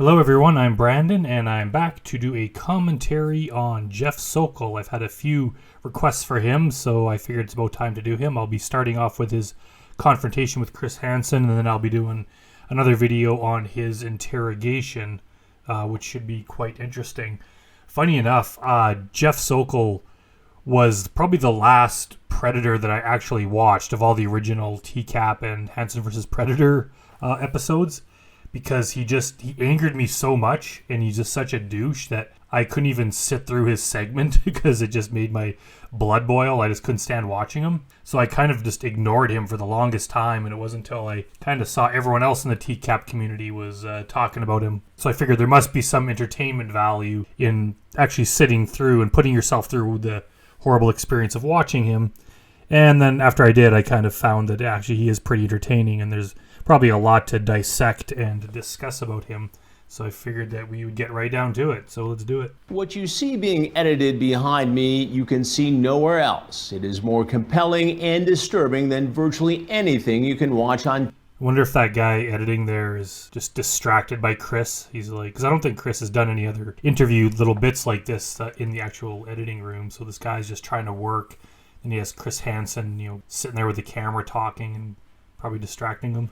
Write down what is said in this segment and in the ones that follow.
Hello everyone, I'm Brandon and I'm back to do a commentary on Jeff Sokol. I've had a few requests for him, so I figured it's about time to do him. I'll be starting off with his confrontation with Chris Hansen, and then I'll be doing another video on his interrogation, which should be quite interesting. Funny enough, Jeff Sokol was probably the last Predator that I actually watched of all the original TCAP and Hansen vs. Predator episodes, because he angered me so much, and he's just such a douche that I couldn't even sit through his segment because it just made my blood boil. I just couldn't stand watching him. So I kind of just ignored him for the longest time, and it wasn't until I kind of saw everyone else in the TCAP community was talking about him. So I figured there must be some entertainment value in actually sitting through and putting yourself through the horrible experience of watching him. And then after I did, I kind of found that actually he is pretty entertaining, and there's probably a lot to dissect and discuss about him. So I figured that we would get right down to it. So let's do it. What you see being edited behind me, you can see nowhere else. It is more compelling and disturbing than virtually anything you can watch on. I wonder if that guy editing there is just distracted by Chris. He's like, because I don't think Chris has done any other interview little bits like this in the actual editing room. So this guy's just trying to work, and he has Chris Hansen, sitting there with the camera talking and probably distracting him.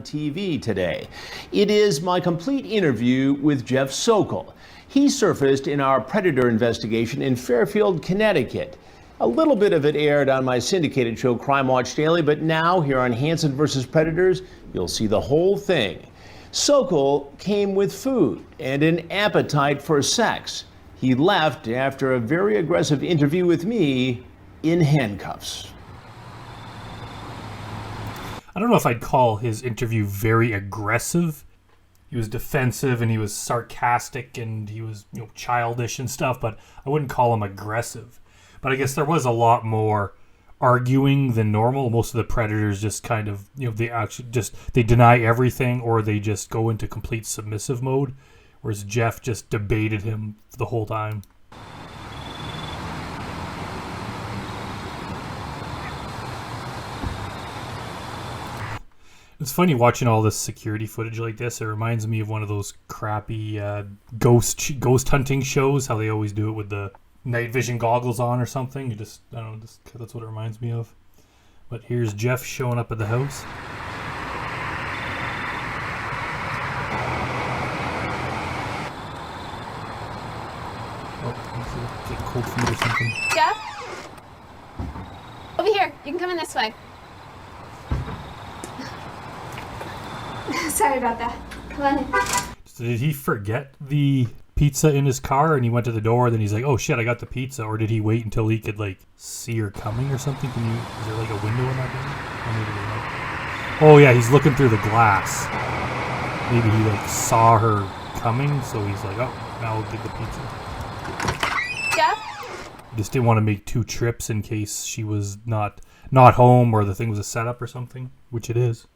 TV today. It is my complete interview with Jeff Sokol. He surfaced in our Predator investigation in Fairfield, Connecticut. A little bit of it aired on my syndicated show Crime Watch Daily, but now here on Hansen vs. Predators, you'll see the whole thing. Sokol came with food and an appetite for sex. He left after a very aggressive interview with me in handcuffs. I don't know if I'd call his interview very aggressive. He was defensive and he was sarcastic and he was, childish and stuff, but I wouldn't call him aggressive. But I guess there was a lot more arguing than normal. Most of the Predators just kind of, they deny everything, or they just go into complete submissive mode, whereas Jeff just debated him the whole time. It's funny watching all this security footage like this. It reminds me of one of those crappy ghost hunting shows, how they always do it with the night vision goggles on or something. That's what it reminds me of. But here's Jeff showing up at the house. Oh, get cold feet or something. Jeff? Over here. You can come in this way. Sorry about that. Come on in. So did he forget the pizza in his car and he went to the door, then he's like, oh shit, I got the pizza? Or did he wait until he could see her coming or something? Is there a window in that door? Oh yeah, he's looking through the glass. Maybe he saw her coming, so he's like, oh, now I'll get the pizza. Jeff? He just didn't want to make two trips in case she was not home, or the thing was a setup or something, which it is.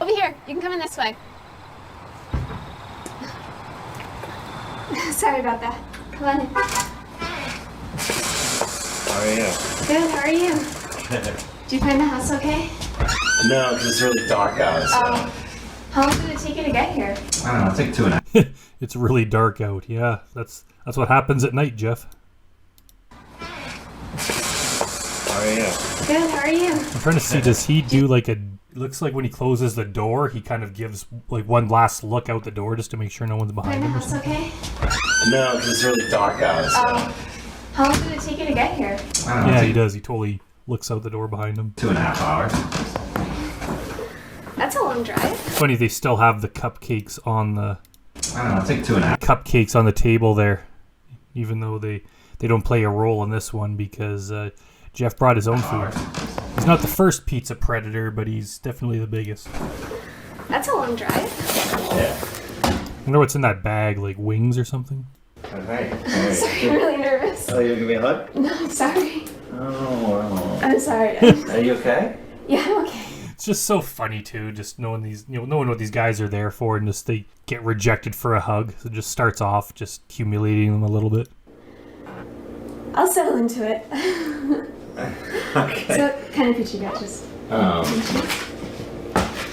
Over here. You can come in this way. Sorry about that. Come on in. How are you? Good. How are you? Did you find the house okay? No, because it's really dark out. So. How long did it take you to get here? I don't know. It's 2.5. It's really dark out. Yeah, that's what happens at night, Jeff. How are you? Good. How are you? I'm trying to see, does he do looks like when he closes the door, he kind of gives one last look out the door just to make sure no one's behind him. Find the house okay? No, because it's really dark out. So. How long did it take you to get here? I don't know. Yeah, he does. He totally looks out the door behind him. 2.5 hours. That's a long drive. Funny, they still have the cupcakes on the... I don't know. It's 2.5. Cupcakes on the table there, even though they don't play a role in this one because Jeff brought his own food. He's not the first pizza predator, but he's definitely the biggest. That's a long drive. Yeah. I wonder what's in that bag, wings or something? Okay. Sorry, I'm really nervous. Oh, you gonna give me a hug? No, I'm sorry. Oh. I'm sorry. Are you okay? Yeah, I'm okay. It's just so funny too, just knowing knowing what these guys are there for, and just they get rejected for a hug. So it just starts off just humiliating them a little bit. I'll settle into it. Okay. So, kind of peachy batches. Oh.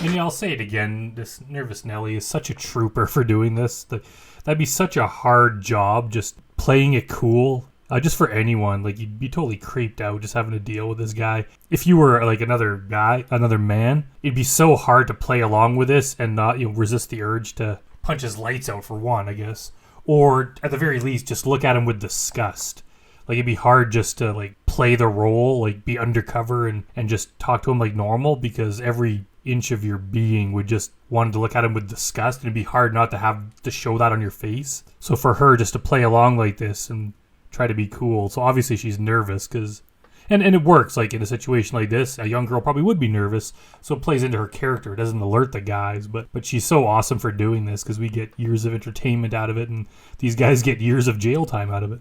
And yeah, I'll say it again. This Nervous Nelly is such a trooper for doing this. That'd be such a hard job, just playing it cool. Just for anyone, like you'd be totally creeped out just having to deal with this guy. If you were like another guy, another man, it'd be so hard to play along with this and not, resist the urge to punch his lights out for one, I guess. Or at the very least, just look at him with disgust. Like it'd be hard just to like play the role, like be undercover and just talk to him like normal, because every inch of your being would just want to look at him with disgust, and it'd be hard not to have to show that on your face. So for her just to play along like this and try to be cool, so obviously she's nervous because and it works. Like in a situation like this, a young girl probably would be nervous, so it plays into her character. It doesn't alert the guys, but she's so awesome for doing this because we get years of entertainment out of it, and these guys get years of jail time out of it.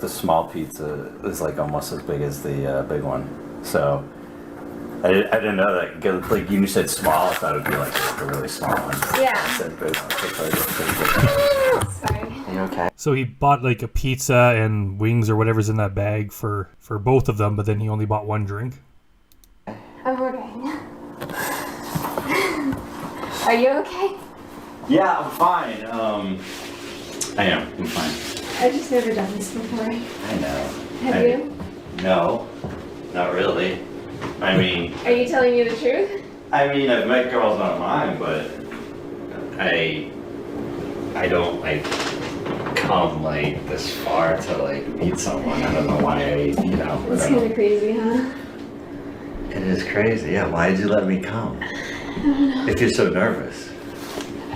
The small pizza is like almost as big as the big one, so I didn't know that. Because like you said small, I thought it would be like a really small one. Yeah. I said big one. Sorry. Are you okay? So he bought like a pizza and wings or whatever's in that bag for both of them, but then he only bought one drink. I'm ordering. Are you okay? Yeah, I'm fine. I'm fine. I've just never done this before. I know. Have you? No, not really. I mean, Are you telling me the truth? I've met girls online, but I don't like come like this far to like meet someone. I don't know why It's kind of crazy, huh? It is crazy. Yeah, why did you let me come? I don't know. If you're so nervous.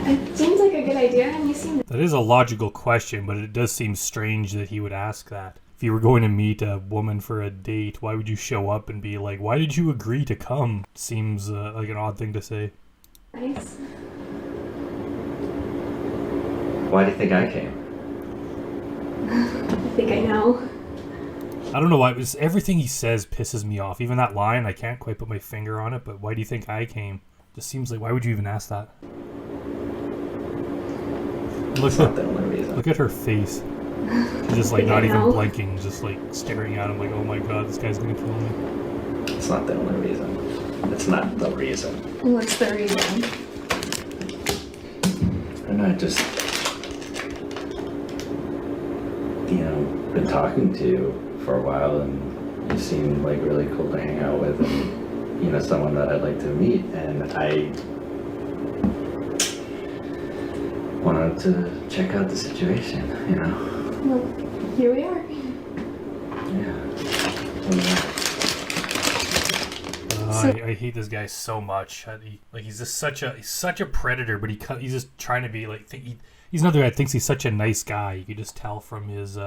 It seems like a good idea, and you seem... That is a logical question, but it does seem strange that he would ask that. If you were going to meet a woman for a date, why would you show up and be like, why did you agree to come? Seems like an odd thing to say. Nice. Why do you think I came? I think I know. I don't know why. Everything he says pisses me off. Even that line, I can't quite put my finger on it, but why do you think I came? Just seems like, why would you even ask that? Look at her face. She's just like not even blinking, just like staring at him like, oh my god, this guy's gonna kill me. It's not the only reason. It's not the reason. What's the reason? I'm not just, been talking to you for a while, and you seem like really cool to hang out with, and someone that I'd like to meet, and I wanted to check out the situation, Well, here we are. I hate this guy so much. He's just such a predator, but he's just trying to be like. He's another guy that thinks he's such a nice guy. You could just tell from his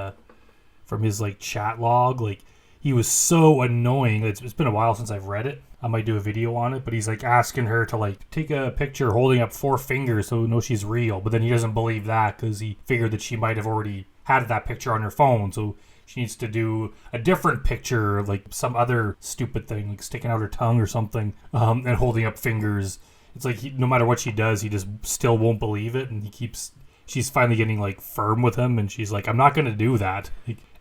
like chat log. Like he was so annoying. It's been a while since I've read it. I might do a video on it, but he's like asking her to like take a picture holding up 4 fingers so we know she's real. But then he doesn't believe that because he figured that she might have already had that picture on her phone. So she needs to do a different picture, like some other stupid thing, like sticking out her tongue or something, and holding up fingers. It's like no matter what she does, he just still won't believe it, and she's finally getting like firm with him, and she's like, I'm not going to do that.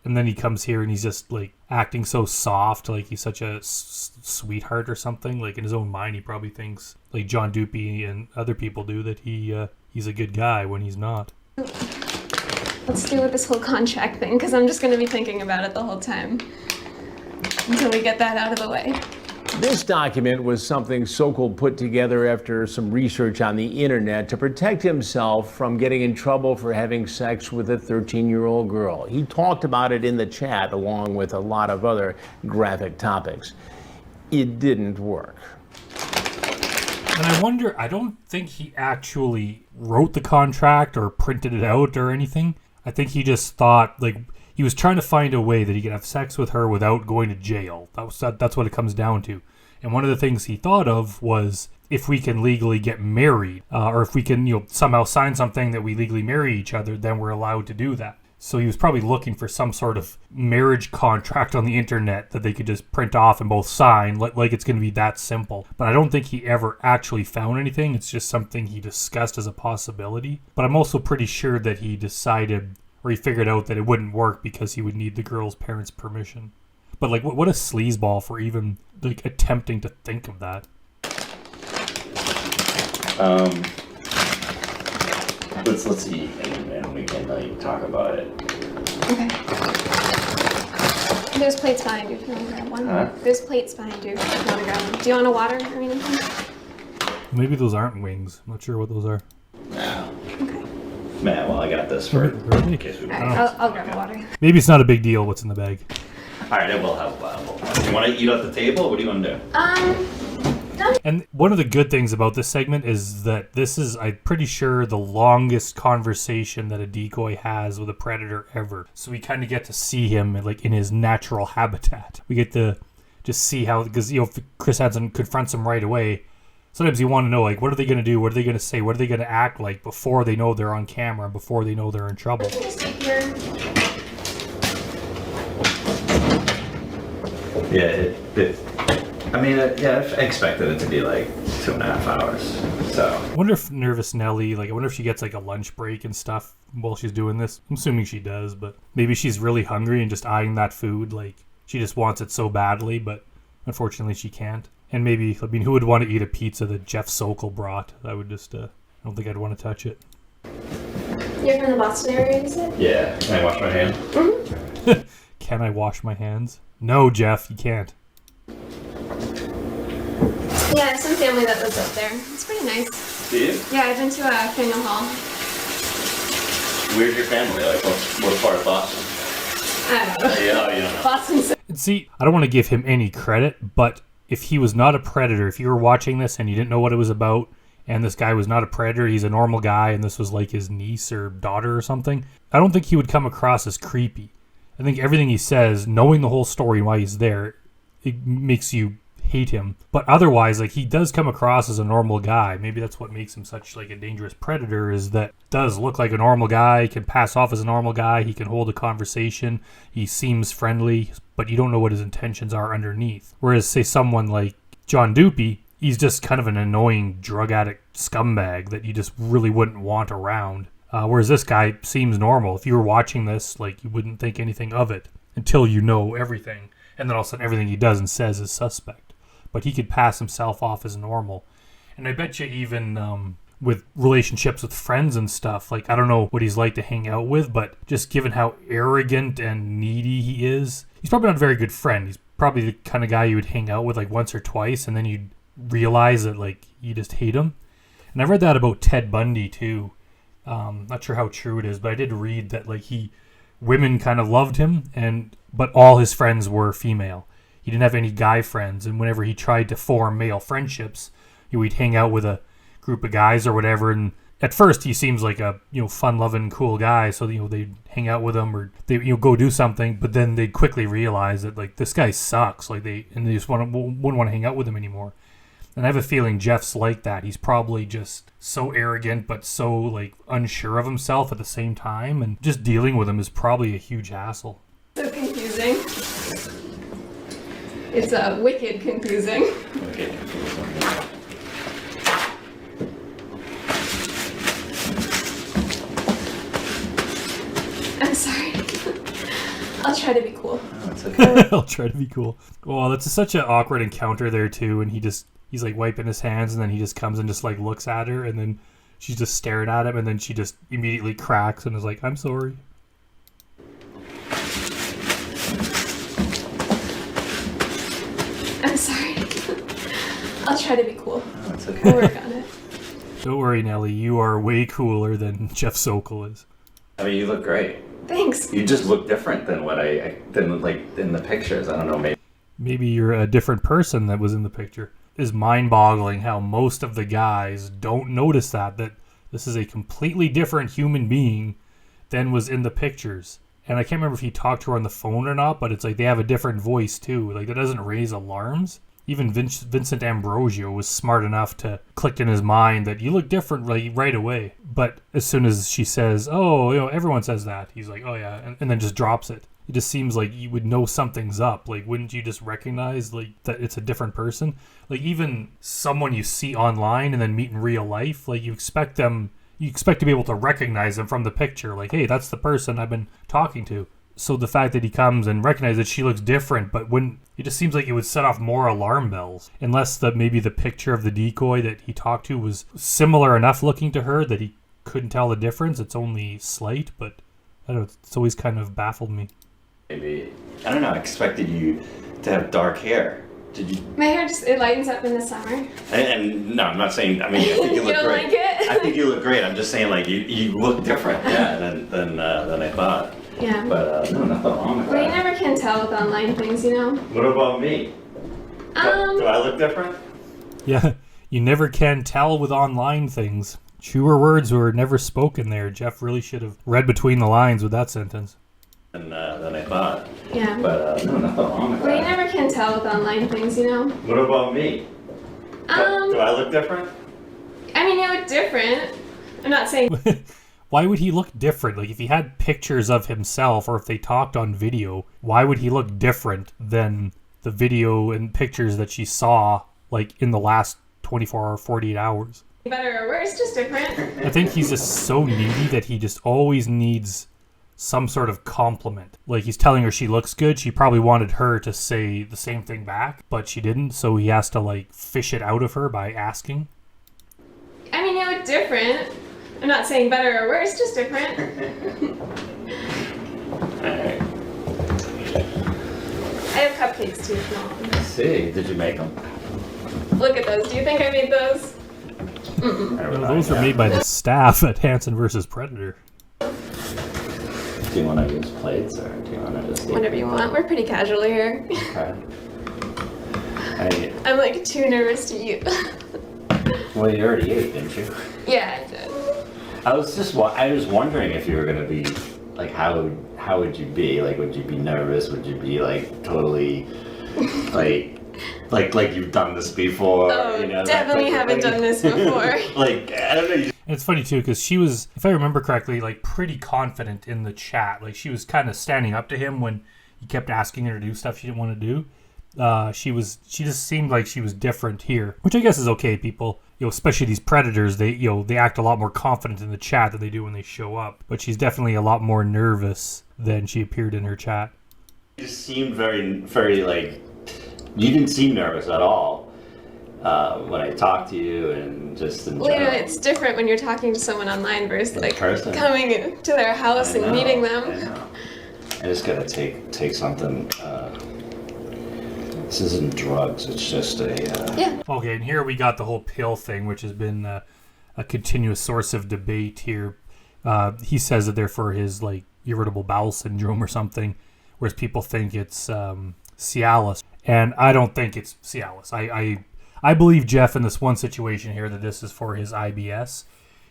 And then he comes here and he's just like acting so soft, like he's such a sweetheart or something. Like in his own mind, he probably thinks, like John Dupey and other people do, that he's a good guy when he's not. Let's deal with this whole contract thing, because I'm just going to be thinking about it the whole time until we get that out of the way. This document was something Sokol put together after some research on the internet to protect himself from getting in trouble for having sex with a 13-year-old girl. He talked about it in the chat along with a lot of other graphic topics. It didn't work. And I wonder, I don't think he actually wrote the contract or printed it out or anything. I think he just thought, like, he was trying to find a way that he could have sex with her without going to jail. That's what it comes down to. And one of the things he thought of was, if we can legally get married, or if we can, somehow sign something that we legally marry each other, then we're allowed to do that. So he was probably looking for some sort of marriage contract on the internet that they could just print off and both sign, like it's going to be that simple. But I don't think he ever actually found anything. It's just something he discussed as a possibility. But I'm also pretty sure that he decided, or he figured out that it wouldn't work because he would need the girl's parents' permission. But like, what a sleazeball for even like attempting to think of that. Let's eat and we can like talk about it. Okay. There's plates behind you if you want to grab one. Huh? There's plates behind you if you want to grab one. Do you want a water or anything? Maybe those aren't wings. I'm not sure what those are. No. Okay. Man, well I got this for Really? in case we. All right, I'll grab a water. Maybe it's not a big deal what's in the bag. All right, I will have. You want to eat at the table? What do you want to do? And one of the good things about this segment is that this is, I'm pretty sure, the longest conversation that a decoy has with a predator ever. So we kind of get to see him like in his natural habitat. We get to just see how, because if Chris Hansen confronts him right away, sometimes you want to know, like, what are they going to do? What are they going to say? What are they going to act like before they know they're on camera, before they know they're in trouble? Just sit here. Yeah, I mean, I expected it to be like 2.5 hours. So. I wonder if Nervous Nelly, like, I wonder if she gets like a lunch break and stuff while she's doing this. I'm assuming she does, but maybe she's really hungry and just eyeing that food. Like, she just wants it so badly, but unfortunately she can't. And maybe, I mean, who would want to eat a pizza that Jeff Sokol brought? I would just, I don't think I'd want to touch it. You're from the Boston area, you said? Yeah. Can I wash my hands? Mm-hmm. Can I wash my hands? No, Jeff, you can't. Yeah, I have some family that lives up there. It's pretty nice. Do you? Yeah, I've been to Faneuil Hall. Where's your family? Like, what part of Boston? I don't know. Yeah, you don't know. Boston. See, I don't want to give him any credit, but if he was not a predator, if you were watching this and you didn't know what it was about, and this guy was not a predator, he's a normal guy, and this was like his niece or daughter or something, I don't think he would come across as creepy. I think everything he says, knowing the whole story and why he's there, it makes you hate him. But otherwise, like, he does come across as a normal guy. Maybe that's what makes him such like a dangerous predator, is that does look like a normal guy, can pass off as a normal guy, he can hold a conversation, he seems friendly, but you don't know what his intentions are underneath. Whereas, say, someone like John Doopy, he's just kind of an annoying drug addict scumbag that you just really wouldn't want around. Whereas this guy seems normal. If you were watching this, like, you wouldn't think anything of it until you know everything. And then all of a sudden everything he does and says is suspect. But he could pass himself off as normal. And I bet you even with relationships with friends and stuff, like, I don't know what he's like to hang out with, but just given how arrogant and needy he is, he's probably not a very good friend. He's probably the kind of guy you would hang out with like once or twice, and then you'd realize that like you just hate him. And I read that about Ted Bundy too. Not sure how true it is, but I did read that like women kind of loved him, but all his friends were female. He didn't have any guy friends, and whenever he tried to form male friendships, he'd hang out with a group of guys or whatever. And at first, he seems like a fun-loving, cool guy, so they'd hang out with him or they go do something. But then they'd quickly realize that like this guy sucks, they just wouldn't want to hang out with him anymore. And I have a feeling Jeff's like that. He's probably just so arrogant, but so like unsure of himself at the same time, and just dealing with him is probably a huge hassle. So confusing. It's wicked confusing. Okay. I'm sorry. I'll try to be cool. Oh, it's okay. I'll try to be cool. Well, that's such an awkward encounter there too, and he's like wiping his hands, and then he just comes and just like looks at her, and then she's just staring at him, and then she just immediately cracks and is like, "I'm sorry." I'm sorry. I'll try to be cool. Oh, it's okay. We'll work on it. Don't worry, Nelly. You are way cooler than Jeff Sokol is. I mean, you look great. Thanks. You just look different than what than like in the pictures. I don't know, Maybe you're a different person that was in the picture. It's mind-boggling how most of the guys don't notice that this is a completely different human being than was in the pictures. And I can't remember if he talked to her on the phone or not, but it's like they have a different voice too. Like, that doesn't raise alarms. Even Vincent Ambrosio was smart enough to click in his mind that you look different right away. But as soon as she says, "Oh, everyone says that," he's like, "Oh yeah," and then just drops it. It just seems like you would know something's up. Like, wouldn't you just recognize like that it's a different person? Like, even someone you see online and then meet in real life, like you expect to be able to recognize them from the picture. Like, hey, that's the person I've been talking to. So the fact that he comes and recognizes that she looks different, but when it just seems like it would set off more alarm bells, unless maybe the picture of the decoy that he talked to was similar enough looking to her that he couldn't tell the difference. It's only slight, but I don't know. It's always kind of baffled me. Maybe, I don't know, I expected you to have dark hair. Did you? My hair it lightens up in the summer. And no, I'm not saying, I mean, I think you look You don't great. like it? I think you look great. I'm just saying, like, you look different, than I thought. Yeah. But no, nothing wrong with Well, you that. never can tell with online things, you know? What about me? Do I look different? Yeah, you never can tell with online things. Truer words were never spoken there. Jeff really should have read between the lines with that sentence. Than I thought. Yeah. But no, nothing wrong with Well, you that. never can tell with online things, you know? What about me? Do I look different? I mean, you look different. I'm not saying... Why would he look different? Like, if he had pictures of himself or if they talked on video, why would he look different than the video and pictures that she saw, like, in the last 24 or 48 hours? better or worse, just different. I think he's just so needy that he just always needs some sort of compliment. Like, he's telling her she looks good. She probably wanted her to say the same thing back, but she didn't, so he has to, like, fish it out of her by asking. I mean, you look different. I'm not saying better or worse, just different. Alright. I have cupcakes too, if you want them. See, did you make them? Look at those. Do you think I made those? No, those were made by the staff at Hansen versus Predator. Do you want to use plates or do you want to just eat? Whatever you want. We're pretty casual here. Okay. I'm like too nervous to eat. Well, you already ate, didn't you? Yeah, I did. I was wondering if you were gonna be like, how would you be? Like, would you be nervous? Would you be like totally like you've done this before? Oh, you know, definitely haven't done this before. Like, I don't know. And it's funny too, because she was, if I remember correctly, like pretty confident in the chat. Like, she was kind of standing up to him when he kept asking her to do stuff she didn't want to do. She just seemed like she was different here, which I guess is okay. People, especially these predators, they act a lot more confident in the chat than they do when they show up. But she's definitely a lot more nervous than she appeared in her chat. You just seemed very, very like, you didn't seem nervous at all when I talked to you and just in Well, general. it's different when you're talking to someone online versus like person. coming to their house I and know, meeting I them. know. I just gotta take something. This isn't drugs. It's just a. Yeah. Okay, and here we got the whole pill thing, which has been a continuous source of debate here. He says that they're for his like irritable bowel syndrome or something, whereas people think it's Cialis, and I don't think it's Cialis. I believe Jeff in this one situation here that this is for his IBS.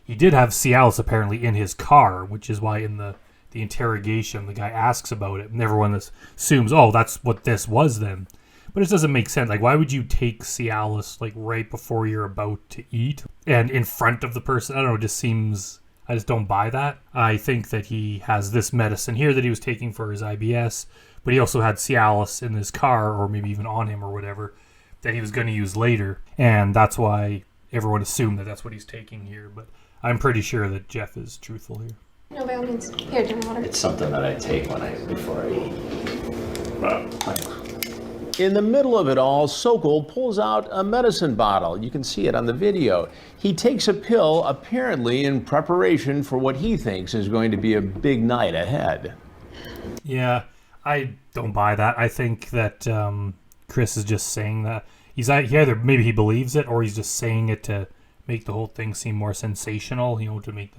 He did have Cialis apparently in his car, which is why in the interrogation the guy asks about it, and everyone assumes, oh, that's what this was then. But it doesn't make sense. Like, why would you take Cialis like right before you're about to eat and in front of the person? I don't know. It just seems, I just don't buy that. I think that he has this medicine here that he was taking for his IBS, but he also had Cialis in his car, or maybe even on him or whatever, that he was going to use later. And that's why everyone assumed that that's what he's taking here. But I'm pretty sure that Jeff is truthful here. No, by all means. Here, drink water. It's something that I take before I eat. But, In the middle of it all, Sokol pulls out a medicine bottle. You can see it on the video. He takes a pill, apparently in preparation for what he thinks is going to be a big night ahead. Yeah, I don't buy that. I think that Chris is just saying that. Either maybe he believes it, or he's just saying it to make the whole thing seem more sensational,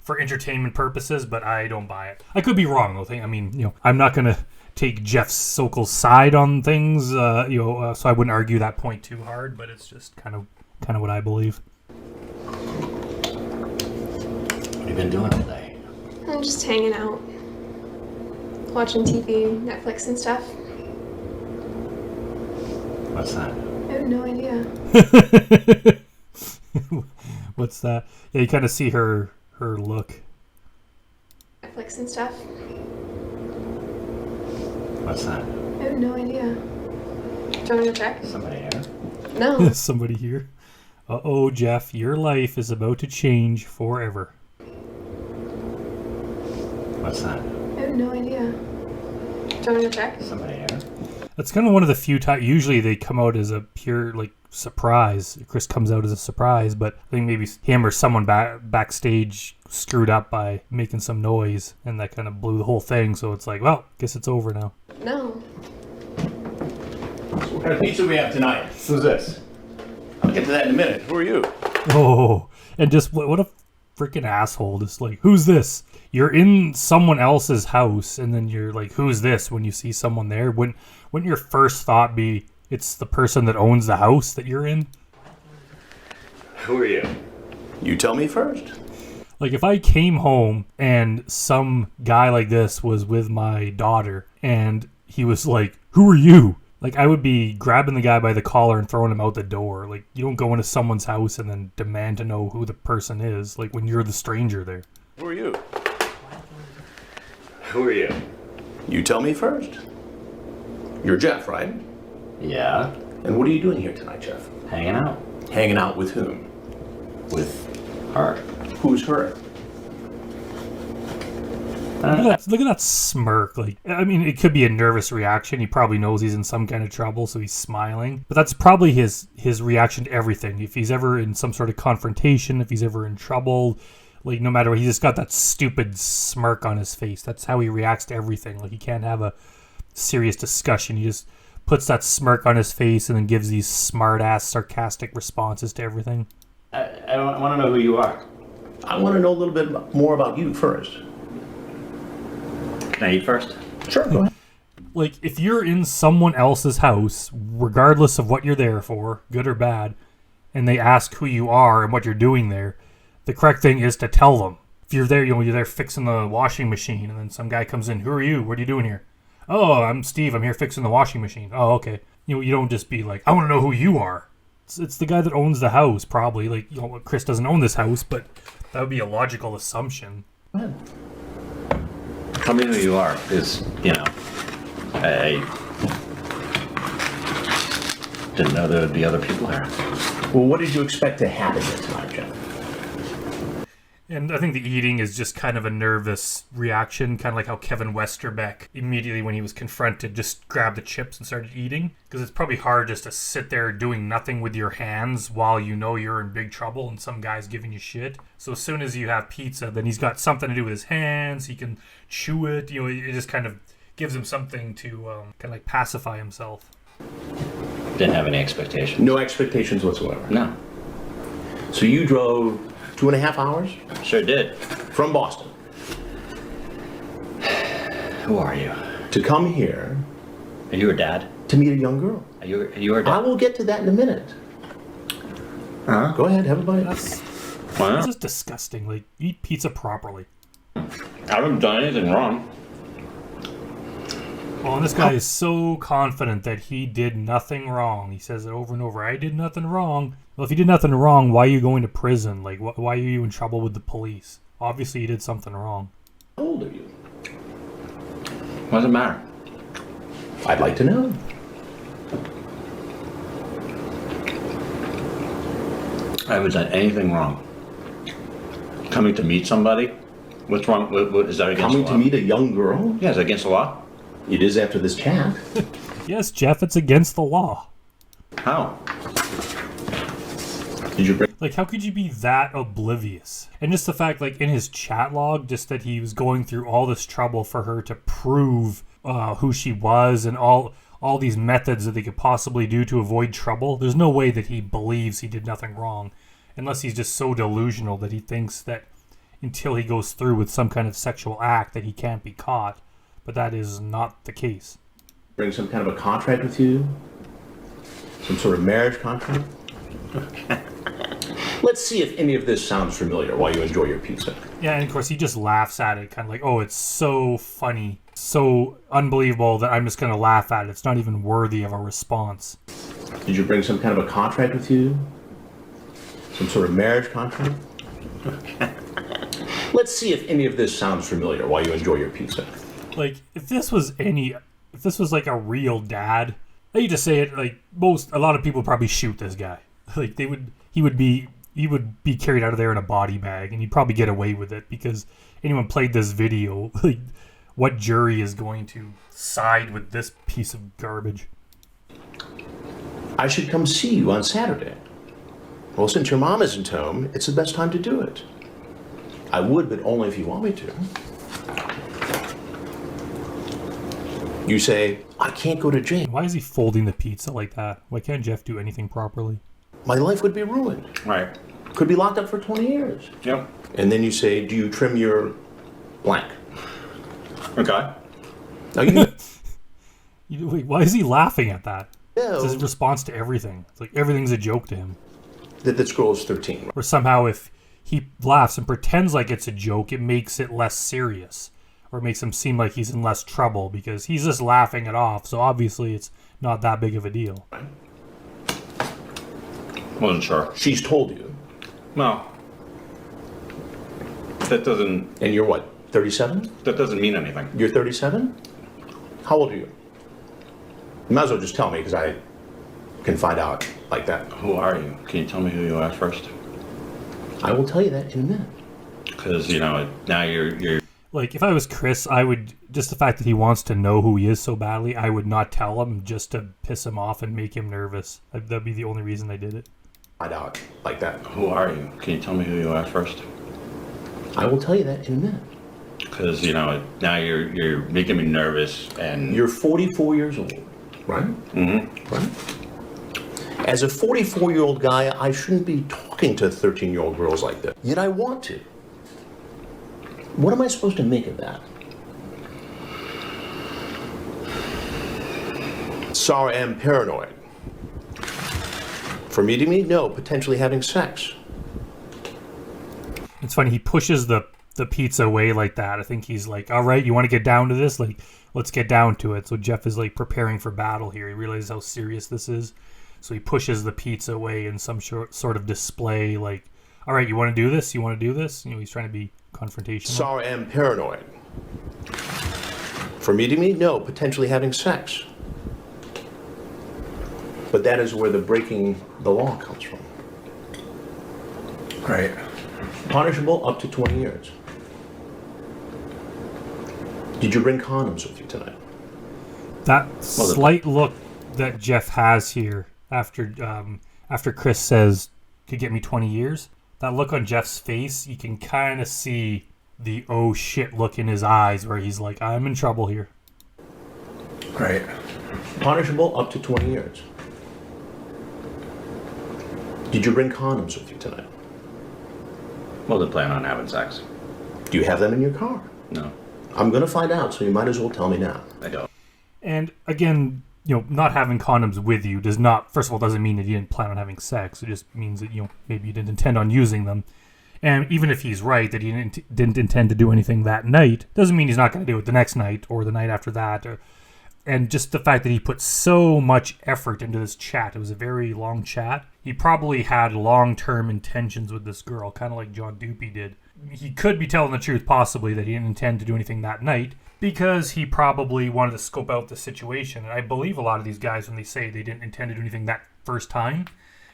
for entertainment purposes, but I don't buy it. I could be wrong, though. I mean, I'm not going to take Jeff Sokol's side on things, so I wouldn't argue that point too hard, but it's just kind of what I believe. what have you been doing today? I'm just hanging out. Watching TV, Netflix and stuff. What's that? I have no idea. What's that? Yeah, you kind of see her look. Netflix and stuff. What's that? I have no idea. Do you want me to check? Somebody here? No. Somebody here. Uh-oh, Jeff, your life is about to change forever. What's that? I have no idea. Do you want to check? Somebody here. That's kind of one of the few times. Usually they come out as a pure like surprise. Chris comes out as a surprise, but I think maybe him or someone backstage screwed up by making some noise, and that kind of blew the whole thing. So it's like, well, guess it's over now. No. What kind of pizza we have tonight? Who's this? I'll get to that in a minute. Who are you? Oh, and just what a freaking asshole! Just like, who's this? You're in someone else's house, and then you're like, who's this? When you see someone there, wouldn't your first thought be it's the person that owns the house that you're in? Who are you? You tell me first. Like, if I came home and some guy like this was with my daughter, and he was like, who are you? Like, I would be grabbing the guy by the collar and throwing him out the door. Like, you don't go into someone's house and then demand to know who the person is, like, when you're the stranger there. Who are you? Who are you? You tell me first. You're Jeff, right? Yeah. And what are you doing here tonight, Jeff? Hanging out. Hanging out with whom? With her. Who's her? Look at that smirk. Like, I mean, it could be a nervous reaction. He probably knows he's in some kind of trouble, so he's smiling. But that's probably his reaction to everything. If he's ever in some sort of confrontation, if he's ever in trouble, like, no matter what, he just got that stupid smirk on his face. That's how he reacts to everything. Like, he can't have a serious discussion. He just puts that smirk on his face and then gives these smart-ass, sarcastic responses to everything. I want to know who you are. I want to know a little bit more about you first. Can I eat first? Sure, go ahead. Like, if you're in someone else's house, regardless of what you're there for, good or bad, and they ask who you are and what you're doing there, the correct thing is to tell them. If you're there, you're there fixing the washing machine, and then some guy comes in, who are you? What are you doing here? Oh, I'm Steve. I'm here fixing the washing machine. Oh, okay. You don't just be like, I want to know who you are. It's the guy that owns the house, probably. Like, Chris doesn't own this house, but that would be a logical assumption. Go ahead. Tell me who you are, because, I didn't know there would be other people here. Well, what did you expect to happen here tonight, Jeff? And I think the eating is just kind of a nervous reaction, kind of like how Kevin Westerbeck, immediately when he was confronted, just grabbed the chips and started eating. Because it's probably hard just to sit there doing nothing with your hands while you know you're in big trouble and some guy's giving you shit. So as soon as you have pizza, then he's got something to do with his hands. He can chew it. It just kind of gives him something to kind of like pacify himself. Didn't have any expectations. No expectations whatsoever. No. So you drove 2.5 hours Sure did. from Boston Who are you? to come here Are you her dad? to meet a young girl. Are you her I dad? will get to that in a minute. Huh? Go ahead, have a bite. That's Why just disgusting. Like, eat pizza properly. I haven't done anything wrong. Well, and this guy is so confident that he did nothing wrong. He says it over and over. I did nothing wrong. Well, if you did nothing wrong, why are you going to prison? Like, why are you in trouble with the police? Obviously, you did something wrong. How old are you? What does it matter? I'd like to know. I haven't done anything wrong. Coming to meet somebody? What's wrong? What is that against Coming the to law? meet a young girl? Yeah, is that against the law? It is after this chat. Yes, Jeff, it's against the law. How? Did you bring... Like, how could you be that oblivious? And just the fact, like, in his chat log, just that he was going through all this trouble for her to prove who she was and all these methods that they could possibly do to avoid trouble. There's no way that he believes he did nothing wrong, unless he's just so delusional that he thinks that until he goes through with some kind of sexual act that he can't be caught. But that is not the case. Bring some kind of a contract with you? Some sort of marriage contract? Let's see if any of this sounds familiar while you enjoy your pizza. Yeah, and of course he just laughs at it, kind of like, oh, it's so funny, so unbelievable that I'm just going to laugh at it. It's not even worthy of a response. Did you bring some kind of a contract with you? Some sort of marriage contract? Let's see if any of this sounds familiar while you enjoy your pizza. Like, if this was like a real dad, I hate to say it, like, a lot of people probably shoot this guy. Like, he would be carried out of there in a body bag, and he'd probably get away with it because anyone played this video, like, what jury is going to side with this piece of garbage? I should come see you on Saturday. Well, since your mom isn't home, it's the best time to do it. I would, but only if you want me to. You say, I can't go to jail. Why is he folding the pizza like that? Why can't Jeff do anything properly? My life would be ruined. Right. Could be locked up for 20 years. Yep. And then you say, do you trim your blank? Okay. Now you Wait, why is he laughing at that? know It's his response to everything. It's like everything's a joke to him. that this girl is 13. Or somehow if he laughs and pretends like it's a joke, it makes it less serious. Or makes him seem like he's in less trouble because he's just laughing it off. So obviously it's not that big of a deal. Wasn't sure. She's told you. No. That doesn't And you're what, 37? mean anything. You're 37? How old are you? You might as well just tell me because I can find out like that. Who are you? Can you tell me who you are first? I will tell you that in a minute. Because, now you're Like, if I was Chris, I would, just the fact that he wants to know who he is so badly, I would not tell him just to piss him off and make him nervous. That'd be the only reason I did it. Find out like that. Who are you? Can you tell me who you are first? I will tell you that in a minute. Because, now you're making me nervous and... You're 44 years old, right? Mm-hmm. Right? As a 44-year-old guy, I shouldn't be talking to 13-year-old girls like that. Yet I want to. What am I supposed to make of that? Sorry, I'm paranoid. For meeting me? No, potentially having sex. It's funny, he pushes the pizza away like that. I think he's like, all right, you want to get down to this? Like, let's get down to it. So Jeff is like preparing for battle here. He realizes how serious this is. So he pushes the pizza away in some sort of display like, all right, you want to do this? You want to do this? He's trying to be confrontational. Sorry, I'm paranoid. For meeting me? No, potentially having sex. But that is where the breaking the law comes from. Right. Punishable up to 20 years. Did you bring condoms with you tonight? That slight look that Jeff has here after Chris says, could get me 20 years. That look on Jeff's face, you can kind of see the oh shit look in his eyes where he's like, I'm in trouble here. Right. Punishable up to 20 years. Did you bring condoms with you tonight? Well, they plan on having sex. Do you have them in your car? No, I'm going to find out, so you might as well tell me now. I don't. And again, not having condoms with you does not, first of all, doesn't mean that you didn't plan on having sex. It just means that, maybe you didn't intend on using them. And even if he's right that he didn't intend to do anything that night, doesn't mean he's not going to do it the next night or the night after that. And just the fact that he put so much effort into this chat, it was a very long chat. He probably had long-term intentions with this girl, kind of like John Doopy did. He could be telling the truth, possibly, that he didn't intend to do anything that night, because he probably wanted to scope out the situation. And I believe a lot of these guys, when they say they didn't intend to do anything that first time,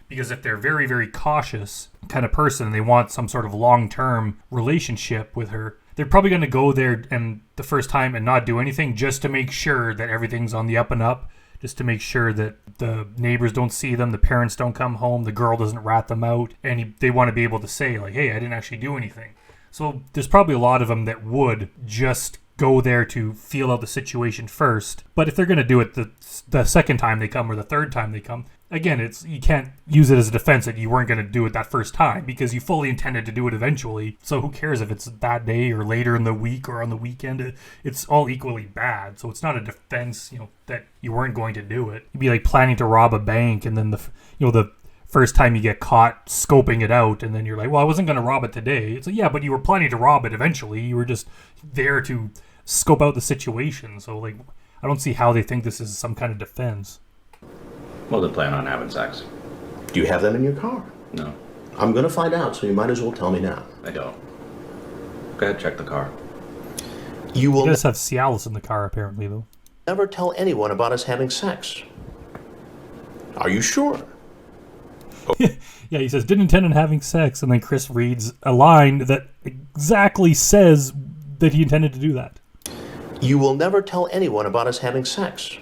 because if they're very, very cautious kind of person and they want some sort of long-term relationship with her, they're probably going to go there and the first time and not do anything just to make sure that everything's on the up and up, just to make sure that the neighbors don't see them, the parents don't come home, the girl doesn't rat them out, and they want to be able to say, like, hey, I didn't actually do anything. So there's probably a lot of them that would just go there to feel out the situation first. But if they're going to do it the second time they come or the third time they come, again, you can't use it as a defense that you weren't going to do it that first time because you fully intended to do it eventually. So who cares if it's that day or later in the week or on the weekend? It's all equally bad. So it's not a defense, that you weren't going to do it. You'd be like planning to rob a bank and then the first time you get caught scoping it out and then you're like, well, I wasn't going to rob it today. It's like, yeah, but you were planning to rob it eventually. You were just there to scope out the situation. So like, I don't see how they think this is some kind of defense. Well, they plan on having sex. Do you have them in your car? No, I'm going to find out, so you might as well tell me now. I don't. Go ahead, check the car. You will He does have Cialis in the car, apparently, though. never tell anyone about us having sex. Are you sure? Yeah, he says, didn't intend on having sex, and then Chris reads a line that exactly says that he intended to do that. You will never tell anyone about us having sex.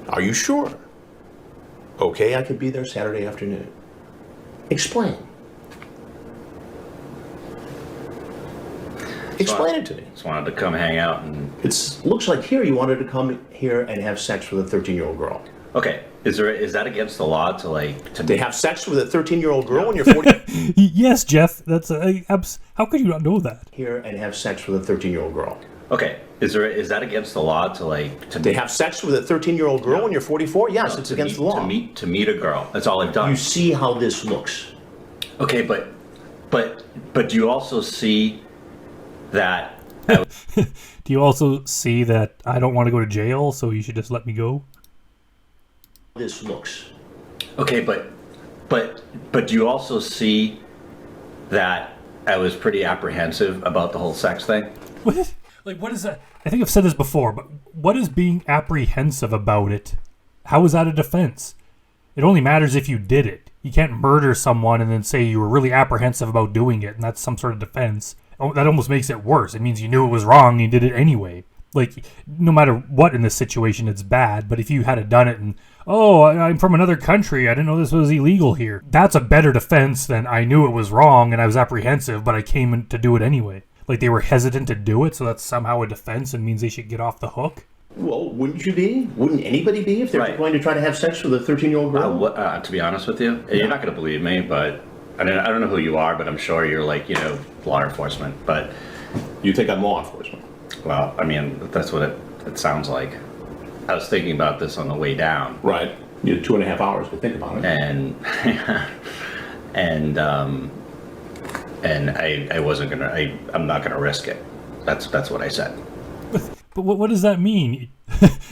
Are you sure? Okay, I could be there Saturday afternoon. Explain. Explain it to me. Just wanted to come hang out and... It looks like here you wanted to come here and have sex with a 13-year-old girl. Okay, is that against the law to have sex with a 13-year-old girl when you're 40? Yes, Jeff. That's how could you not know that? Here and have sex with a 13-year-old girl. Okay, is that against the law to have sex with a 13-year-old girl when you're 44? Yes, it's against the law. To meet a girl. That's all I've done. You see how this looks. Okay, but do you also see that? Do you also see that I don't want to go to jail, so you should just let me go? This looks. Okay, but do you also see that I was pretty apprehensive about the whole sex thing? What? Like, what is that? I think I've said this before, but what is being apprehensive about it? How is that a defense? It only matters if you did it. You can't murder someone and then say you were really apprehensive about doing it, and that's some sort of defense. Oh, that almost makes it worse. It means you knew it was wrong and you did it anyway. Like, no matter what in this situation, it's bad. But if you had done it and, oh, I'm from another country, I didn't know this was illegal here. That's a better defense than I knew it was wrong and I was apprehensive, but I came in to do it anyway. Like, they were hesitant to do it, so that's somehow a defense and means they should get off the hook. Well, wouldn't you be? Wouldn't anybody be if they're going to try to have sex with a 13-year-old girl? To be honest with you, you're not going to believe me, but I don't know who you are, but I'm sure you're law enforcement. But you think I'm law enforcement? Well, I mean, that's what it sounds like. I was thinking about this on the way down. Right. You had 2.5 hours to think about it. And I wasn't gonna. I'm not gonna risk it. That's what I said. But what does that mean?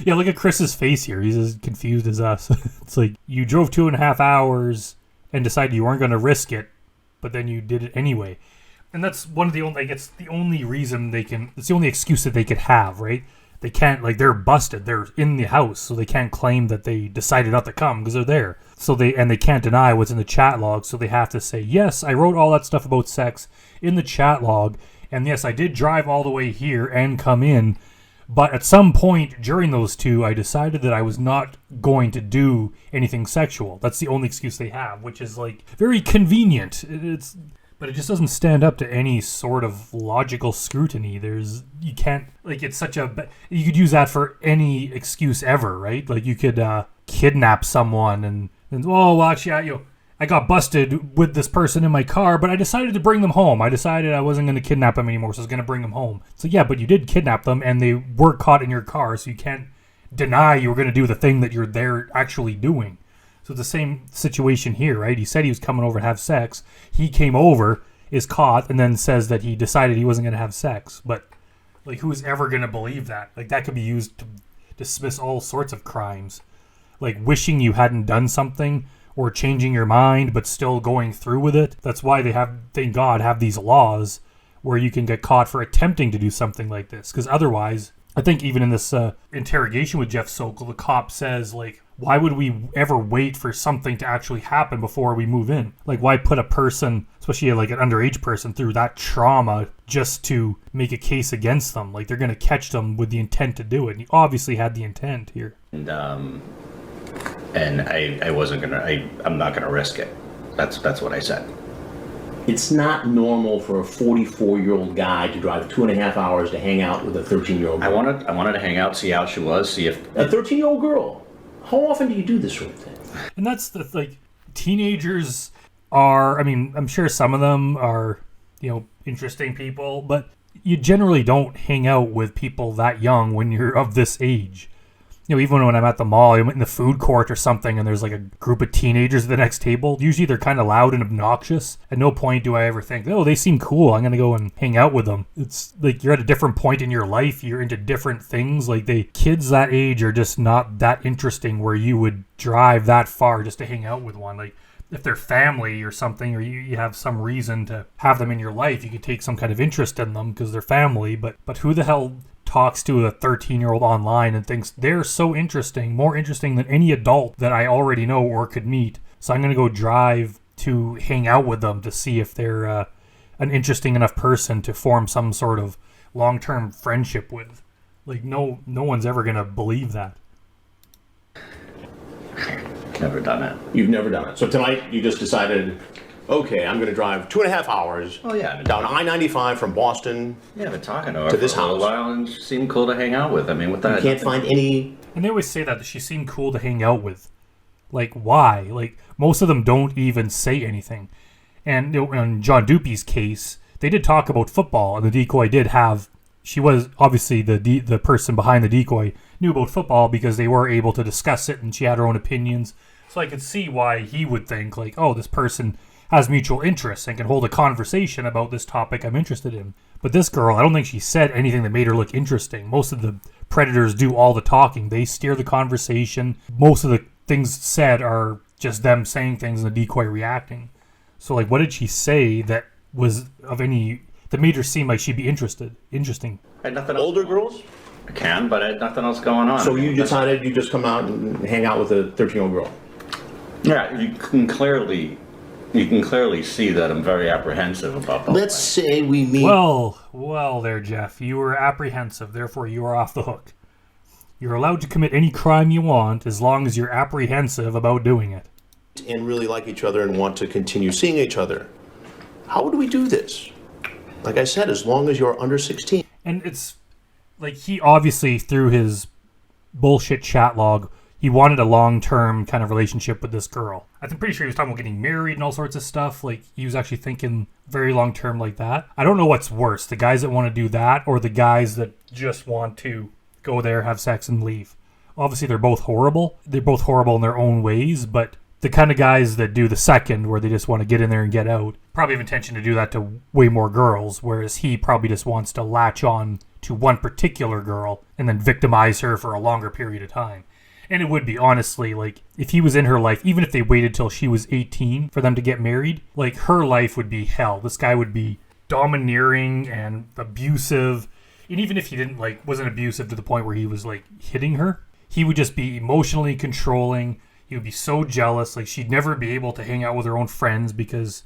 Yeah, look at Chris's face here. He's as confused as us. It's like you drove 2.5 hours and decided you weren't going to risk it, but then you did it anyway. And that's one of the only, it's the only reason it's the only excuse that they could have, right? They can't, they're busted. They're in the house, so they can't claim that they decided not to come because they're there. So they can't deny what's in the chat log, so they have to say, yes, I wrote all that stuff about sex in the chat log, and yes, I did drive all the way here and come in, but at some point during those two, I decided that I was not going to do anything sexual. That's the only excuse they have, which is very convenient. But it just doesn't stand up to any sort of logical scrutiny. You can't, it's such a, you could use that for any excuse ever, right? Like you could kidnap someone and oh, well, actually, I got busted with this person in my car, but I decided to bring them home. I decided I wasn't going to kidnap them anymore, so I was going to bring them home. So yeah, but you did kidnap them, and they were caught in your car, so you can't deny you were going to do the thing that you're there actually doing. So it's the same situation here, right? He said he was coming over to have sex. He came over, is caught, and then says that he decided he wasn't going to have sex. But who's ever going to believe that? That could be used to dismiss all sorts of crimes. Wishing you hadn't done something, or changing your mind but still going through with it. That's why they have, thank God, have these laws where you can get caught for attempting to do something like this. Because otherwise, I think even in this interrogation with Jeff Sokol, the cop says, why would we ever wait for something to actually happen before we move in? Why put a person, especially an underage person, through that trauma just to make a case against them? They're going to catch them with the intent to do it. And he obviously had the intent here. And I wasn't gonna. I'm not gonna risk it. That's what I said. It's not normal for a 44-year-old guy to drive 2.5 hours to hang out with a 13-year-old girl. I wanted to hang out, see how she was, see if a 13-year-old girl. How often do you do this sort of thing? And that's the teenagers are. I mean, I'm sure some of them are, interesting people, but you generally don't hang out with people that young when you're of this age. Even when I'm at the mall, I'm in the food court or something, and there's a group of teenagers at the next table. Usually they're kind of loud and obnoxious. At no point do I ever think, oh, they seem cool, I'm going to go and hang out with them. It's you're at a different point in your life. You're into different things. Kids that age are just not that interesting where you would drive that far just to hang out with one. If they're family or something, or you have some reason to have them in your life, you can take some kind of interest in them because they're family. But who the hell talks to a 13-year-old online and thinks they're so interesting, more interesting than any adult that I already know or could meet? So I'm going to go drive to hang out with them to see if they're an interesting enough person to form some sort of long-term friendship with. Like, no one's ever gonna believe that. Never done it. You've never done it. So tonight you just decided, okay, I'm going to drive 2.5 hours Oh yeah, down I-95 from Boston. yeah. I've been talking to her To this for a little house. while, and she seemed cool to hang out with. I mean, with that, You can't find any. And they always say that she seemed cool to hang out with. Like, why? Like, most of them don't even say anything. And in John Dupee's case, they did talk about football, and the Decoy did have. She was obviously the person behind the Decoy knew about football because they were able to discuss it, and she had her own opinions. So I could see why he would think like, oh, this person has mutual interests and can hold a conversation about this topic I'm interested in. But this girl, I don't think she said anything that made her look interesting. Most of the predators do all the talking. They steer the conversation. Most of the things said are just them saying things and the Decoy reacting. So like, what did she say that was of any that made her seem like she'd be interesting? I had nothing else. Older girls? I can, but I had nothing else going on. So you decided you just come out and hang out with a 13-year-old girl? Yeah, you can clearly see that I'm very apprehensive about the Let's say we meet. Well there, Jeff. You were apprehensive, therefore you are off the hook. You're allowed to commit any crime you want as long as you're apprehensive about doing it. And really like each other and want to continue seeing each other. How would we do this? Like I said, as long as you're under 16. And it's like he obviously, through his bullshit chat log, he wanted a long-term kind of relationship with this girl. I'm pretty sure he was talking about getting married and all sorts of stuff. Like, he was actually thinking very long-term like that. I don't know what's worse, the guys that want to do that or the guys that just want to go there, have sex, and leave. Obviously, they're both horrible. They're both horrible in their own ways, but the kind of guys that do the second, where they just want to get in there and get out, probably have intention to do that to way more girls, whereas he probably just wants to latch on to one particular girl and then victimize her for a longer period of time. And it would be, honestly, like, if he was in her life, even if they waited till she was 18 for them to get married, like, her life would be hell. This guy would be domineering and abusive. And even if he didn't, like, wasn't abusive to the point where he was, like, hitting her, he would just be emotionally controlling. He would be so jealous. Like, she'd never be able to hang out with her own friends because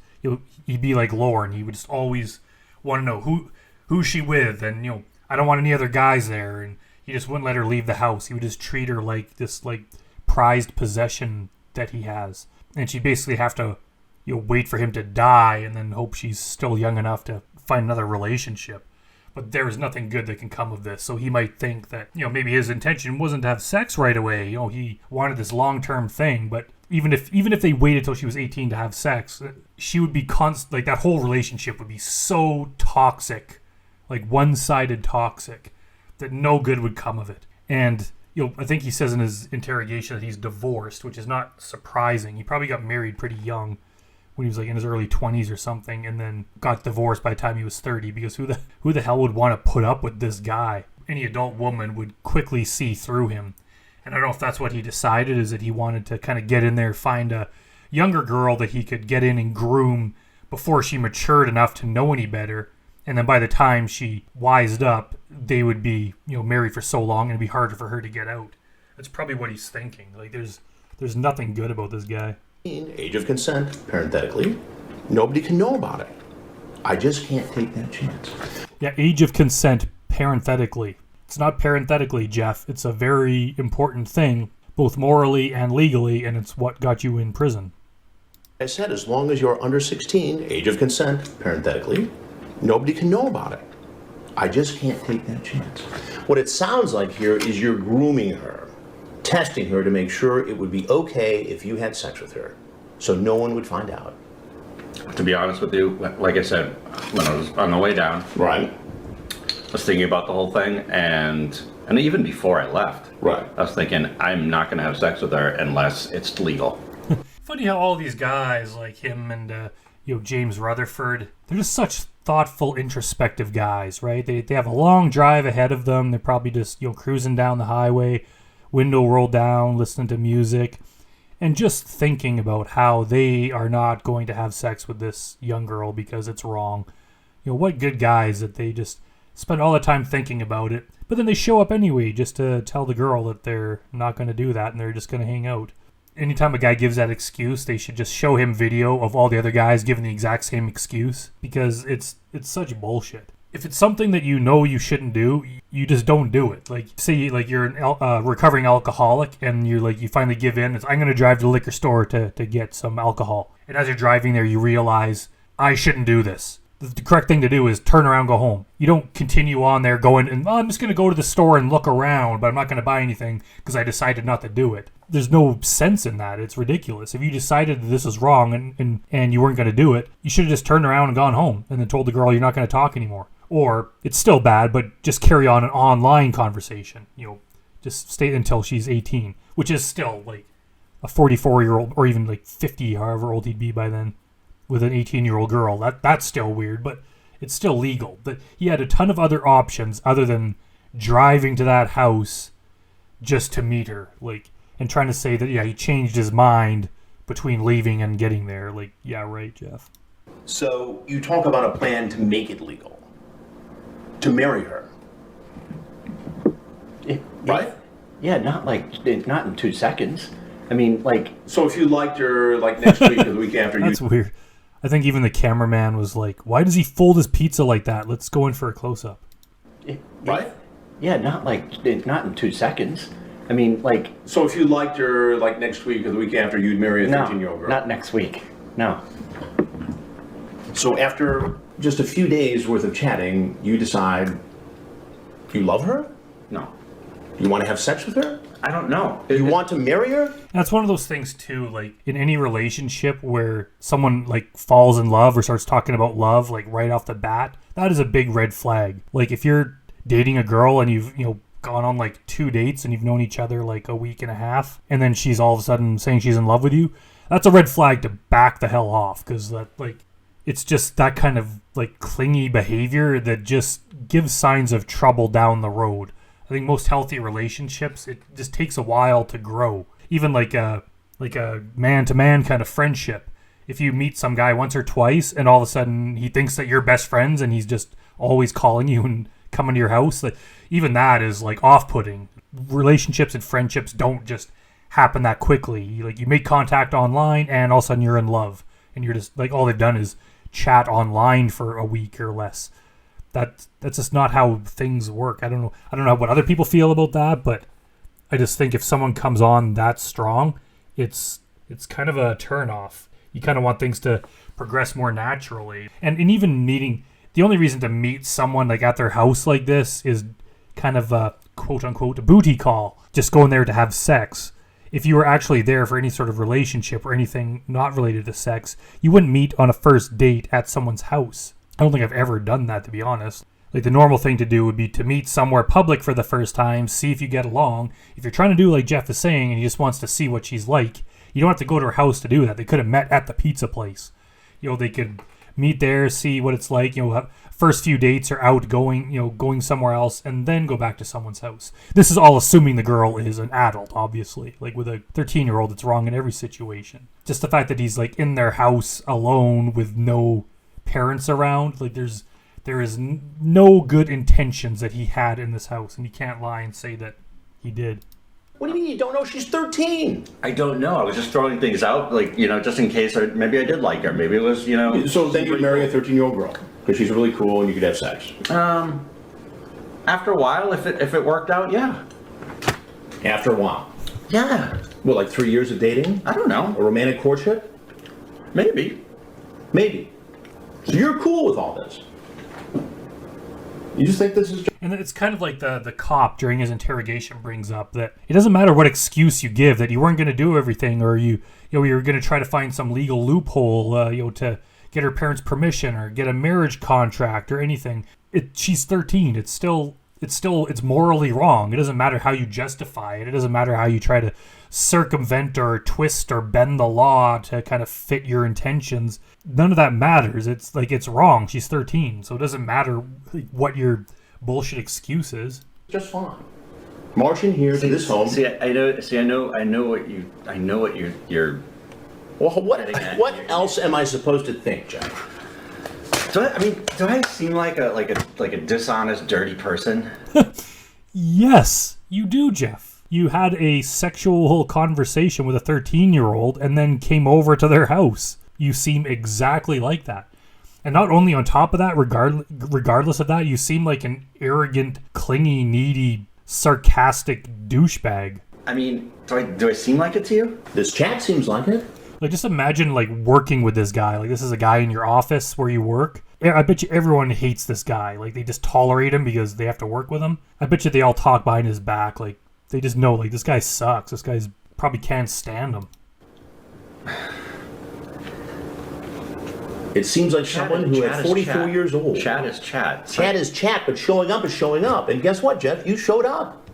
he'd be like Lauren. He would just always want to know who's she with, and, I don't want any other guys there, and he just wouldn't let her leave the house. He would just treat her like this, like, prized possession that he has. And she'd basically have to, wait for him to die and then hope she's still young enough to find another relationship. But there is nothing good that can come of this. So he might think that, maybe his intention wasn't to have sex right away. He wanted this long-term thing. But even if they waited till she was 18 to have sex, she would be like, that whole relationship would be so toxic, like one-sided toxic, that no good would come of it. And, I think he says in his interrogation that he's divorced, which is not surprising. He probably got married pretty young, when he was like in his early 20s or something, and then got divorced by the time he was 30, because who the hell would want to put up with this guy? Any adult woman would quickly see through him. And I don't know if that's what he decided, is that he wanted to kind of get in there, find a younger girl that he could get in and groom before she matured enough to know any better. And then by the time she wised up, they would be, married for so long and it'd be harder for her to get out. That's probably what he's thinking. Like, there's nothing good about this guy. Age of consent, parenthetically, nobody can know about it. I just can't take that chance. Yeah, age of consent, parenthetically. It's not parenthetically, Jeff. It's a very important thing, both morally and legally, and it's what got you in prison. I said, as long as you're under 16, age of consent, parenthetically, nobody can know about it. I just can't take that chance. What it sounds like here is you're grooming her, testing her to make sure it would be okay if you had sex with her, so no one would find out. To be honest with you, like I said, when I was on the way down, Right. I was thinking about the whole thing, and even before I left, Right. I was thinking, I'm not going to have sex with her unless it's legal. Funny how all these guys like him and James Rutherford, they're just such thoughtful, introspective guys, right? They have a long drive ahead of them. They're probably just cruising down the highway, window rolled down, listening to music, and just thinking about how they are not going to have sex with this young girl because it's wrong. What good guys that they just spend all the time thinking about it, but then they show up anyway just to tell the girl that they're not going to do that and they're just going to hang out. Anytime a guy gives that excuse, they should just show him video of all the other guys giving the exact same excuse, because it's such bullshit. if it's something that you know you shouldn't do, you just don't do it. Like, say, like you're a recovering alcoholic, and you finally give in. I'm going to drive to the liquor store to get some alcohol. And as you're driving there, you realize, I shouldn't do this. The correct thing to do is turn around, go home. You don't continue on there going, and I'm just going to go to the store and look around, but I'm not going to buy anything because I decided not to do it. There's no sense in that. It's ridiculous. If you decided that this was wrong and you weren't going to do it, you should have just turned around and gone home and then told the girl you're not going to talk anymore. Or it's still bad, but just carry on an online conversation. Just stay until she's 18, which is still like a 44-year-old or even like 50, however old he'd be by then, with an 18-year-old girl. That's still weird, but it's still legal. But he had a ton of other options other than driving to that house just to meet her, and trying to say that, he changed his mind between leaving and getting there. Yeah, right, Jeff. So you talk about a plan to make it legal, to marry her, right? Yeah, not in 2 seconds. I mean, So if you liked her, next week or the week after, That's weird. I think even the cameraman was like, why does he fold his pizza like that? Let's go in for a close-up. right? Yeah, not in 2 seconds. I mean, So if you liked her, next week or the week after, you'd marry a 13-year-old girl? not next week. No. So after just a few days worth of chatting, you decide you love her? No. You want to have sex with her? I don't know. You want to marry her? That's one of those things too, in any relationship where someone falls in love or starts talking about love right off the bat, that is a big red flag. If you're dating a girl and you've gone on 2 dates and you've known each other a week and a half, and then she's all of a sudden saying she's in love with you, that's a red flag to back the hell off, because that it's just that kind of clingy behavior that just gives signs of trouble down the road. I think most healthy relationships, it just takes a while to grow. Even a man-to-man kind of friendship. If you meet some guy once or twice and all of a sudden he thinks that you're best friends and he's just always calling you and coming to your house, even that is off-putting. Relationships and friendships don't just happen that quickly. You make contact online and all of a sudden you're in love, and you're just all they've done is chat online for a week or less. That's just not how things work. I don't know what other people feel about that, but I just think if someone comes on that strong, it's kind of a turn off. You kind of want things to progress more naturally. And even meeting, the only reason to meet someone at their house like this is kind of a quote unquote a booty call, just going there to have sex. If you were actually there for any sort of relationship or anything not related to sex, you wouldn't meet on a first date at someone's house. I don't think I've ever done that, to be honest. The normal thing to do would be to meet somewhere public for the first time, see if you get along. If you're trying to do like Jeff is saying and he just wants to see what she's like, you don't have to go to her house to do that. They could have met at the pizza place. They could meet there, see what it's like. First few dates are out going somewhere else, and then go back to someone's house. This is all assuming the girl is an adult, obviously. With a 13-year-old, it's wrong in every situation. Just the fact that he's in their house alone with no parents around, there is no good intentions that he had in this house, and he can't lie and say that he did. What do you mean you don't know? She's 13. I don't know. I was just throwing things out, just in case. Maybe I did like her. Maybe it was, So then you'd marry a 13-year-old girl because she's really cool and you could have sex. After a while, if it worked out, yeah. After a while. Yeah. What, 3 years of dating? I don't know. A romantic courtship? Maybe. Maybe. So you're cool with all this? You just think this is... And it's kind of like the cop during his interrogation brings up that it doesn't matter what excuse you give, that you weren't going to do everything, or you were going to try to find some legal loophole, to get her parents' permission or get a marriage contract or anything. She's 13. It's morally wrong. It doesn't matter how you justify it. It doesn't matter how you try to circumvent or twist or bend the law to kind of fit your intentions. None of that matters. It's wrong. She's 13, so it doesn't matter what your bullshit excuse is. Just fine. March in here to this home. I know what you're. Well, what else am I supposed to think, Jeff? Do I seem like a dishonest, dirty person? Yes, you do, Jeff. You had a sexual conversation with a 13-year-old and then came over to their house. You seem exactly like that. And not only on top of that, regardless of that, you seem like an arrogant, clingy, needy, sarcastic douchebag. I mean, do I seem like it to you? This chat seems like it. Like, just imagine, like, working with this guy. Like, this is a guy in your office where you work. I bet you everyone hates this guy. Like, they just tolerate him because they have to work with him. I bet you they all talk behind his back. Like, they just know, like, this guy sucks. This guy's probably can't stand him. It seems like someone who at 44 years old. Chat is chat. Chat is chat, but showing up is showing up. And guess what, Jeff? You showed up.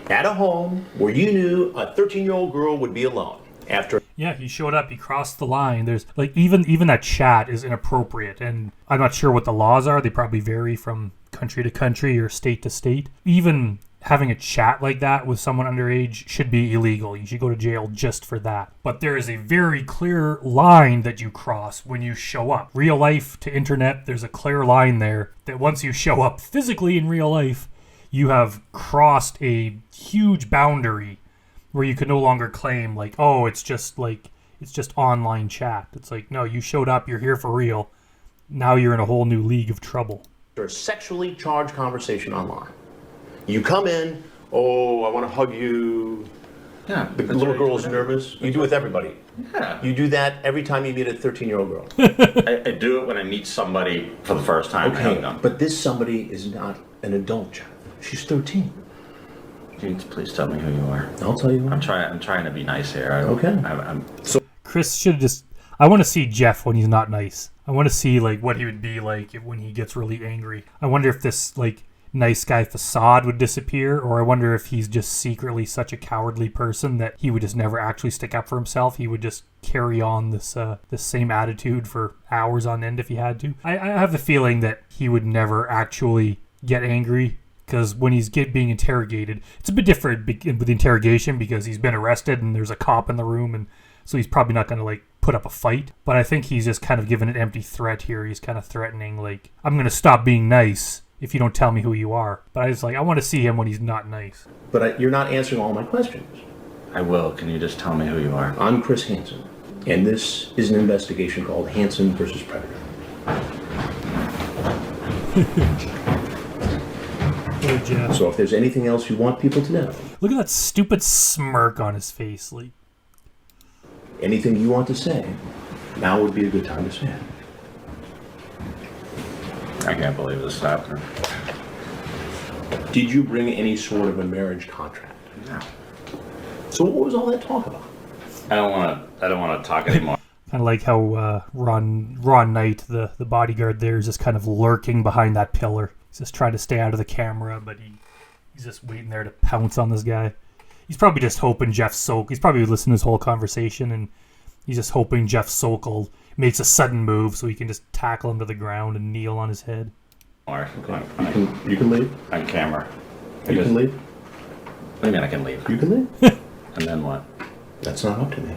At a home where you knew a 13-year-old girl would be alone. After. Yeah, he showed up. He crossed the line. There's, like, even that chat is inappropriate. And I'm not sure what the laws are. They probably vary from country to country or state to state. Even having a chat like that with someone underage should be illegal. You should go to jail just for that. But there is a very clear line that you cross when you show up. Real life to internet, there's a clear line there that once you show up physically in real life, you have crossed a huge boundary where you can no longer claim, like, oh, it's just online chat. It's like, no, you showed up, you're here for real. Now you're in a whole new league of trouble. A sexually charged conversation online. You come in, oh, I want to hug you. Yeah. The little girl's nervous. You do it with everybody. Yeah. You do that every time you meet a 13-year-old girl. I do it when I meet somebody for the first time. Okay, but this somebody is not an adult, Jeff. She's 13. Please tell me who you are. I'll tell you. I'm trying to be nice here. Okay. So Chris should have just... I want to see Jeff when he's not nice. I want to see, like, what he would be like when he gets really angry. I wonder if this, like, nice guy facade would disappear, or I wonder if he's just secretly such a cowardly person that he would just never actually stick up for himself. He would just carry on this same attitude for hours on end if he had to. I have the feeling that he would never actually get angry, because when he's being interrogated, it's a bit different with the interrogation because he's been arrested and there's a cop in the room, and so he's probably not going to, like, put up a fight. But I think he's just kind of given an empty threat here. He's kind of threatening, like, I'm going to stop being nice if you don't tell me who you are. But I want to see him when he's not nice. But you're not answering all my questions. I will. Can you just tell me who you are? I'm Chris Hansen, and this is an investigation called Hansen versus Predator. Oh, Jeff. So if there's anything else you want people to know, Look at that stupid smirk on his face. Like, anything you want to say, now would be a good time to say it. I can't believe this happened. Did you bring any sort of a marriage contract? No. So what was all that talk about? I don't want to talk anymore. kind of like how Ron Knight, the bodyguard there, is just kind of lurking behind that pillar. He's just trying to stay out of the camera, but he's just waiting there to pounce on this guy. He's probably just hoping Jeff Sokol... He's probably listening to this whole conversation, and he's just hoping Jeff Sokol makes a sudden move so he can just tackle him to the ground and kneel on his head. You can leave. On camera. You can leave. What do you mean I can leave? You can leave. And then what? That's not up to me.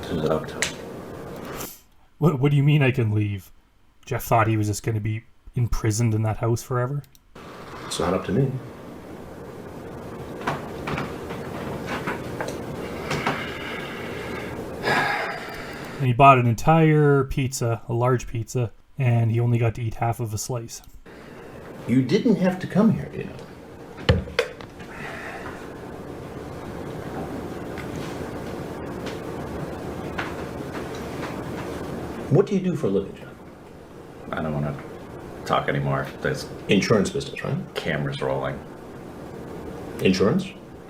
Who's it up to? What do you mean I can leave? Jeff thought he was just going to be imprisoned in that house forever? It's not up to me. And he bought an entire pizza, a large pizza, and he only got to eat half of a slice. You didn't have to come here, you know. What do you do for a living, John? I don't want to talk anymore. There's Insurance business, right? cameras rolling. Insurance?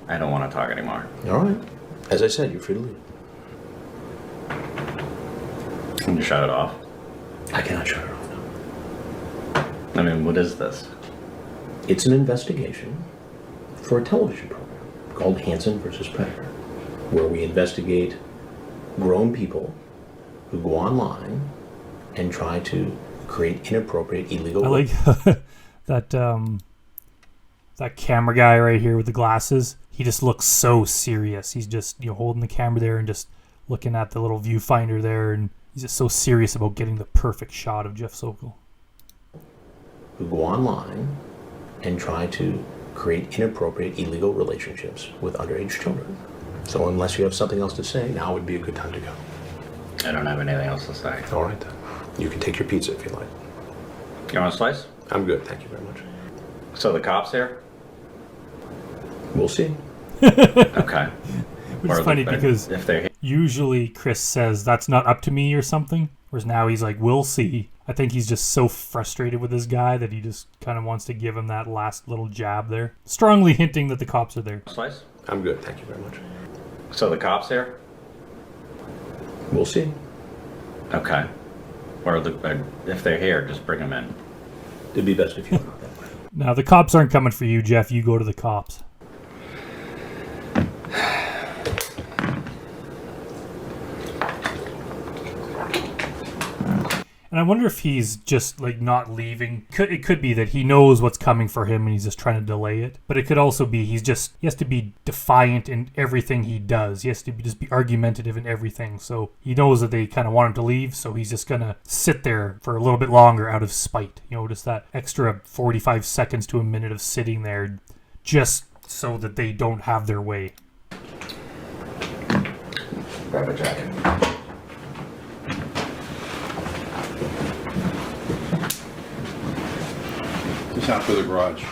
I don't want to talk anymore. All right. As I said, you're free to leave. Can you shut it off? I cannot shut it off now. I mean, what is this? It's an investigation for a television program called Hansen versus Predator, where we investigate grown people who go online and try to create inappropriate, illegal... I like that camera guy right here with the glasses. He just looks so serious. He's just, holding the camera there and just looking at the little viewfinder there, and he's just so serious about getting the perfect shot of Jeff Sokol. Who go online and try to create inappropriate, illegal relationships with underage children. So unless you have something else to say, now would be a good time to go. I don't have anything else to say. All right, then. You can take your pizza if you like. You want a slice? I'm good, thank you very much. So the cops here? We'll see. Okay. Which is funny because if they're here. usually Chris says that's not up to me or something, whereas now he's like, we'll see. I think he's just so frustrated with this guy that he just kind of wants to give him that last little jab there, strongly hinting that the cops are there. Slice? I'm good, thank you very much. So the cops here? We'll see. Okay. Or if they're here, just bring them in. It'd be best if you went that way. Now, the cops aren't coming for you, Jeff. You go to the cops. And I wonder if he's just like not leaving. It could be that he knows what's coming for him and he's just trying to delay it. But it could also be he has to be defiant in everything he does. He has to just be argumentative in everything. So he knows that they kind of want him to leave. So he's just going to sit there for a little bit longer out of spite. You know, just that extra 45 seconds to a minute of sitting there just so that they don't have their way. Grab a jacket. Just out for the garage.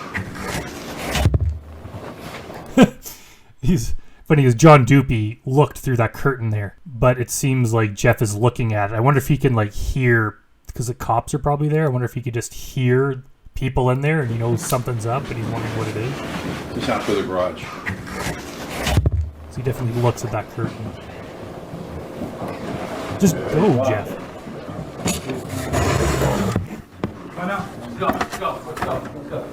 He's funny because John Doopy looked through that curtain there, but it seems like Jeff is looking at it. I wonder if he can like hear, because the cops are probably there. I wonder if he could just hear people in there and he knows something's up and he's wondering what it is. Just out for the garage. So he definitely looks at that curtain. Just go, Jeff. Let's go. Let's go. Let's go.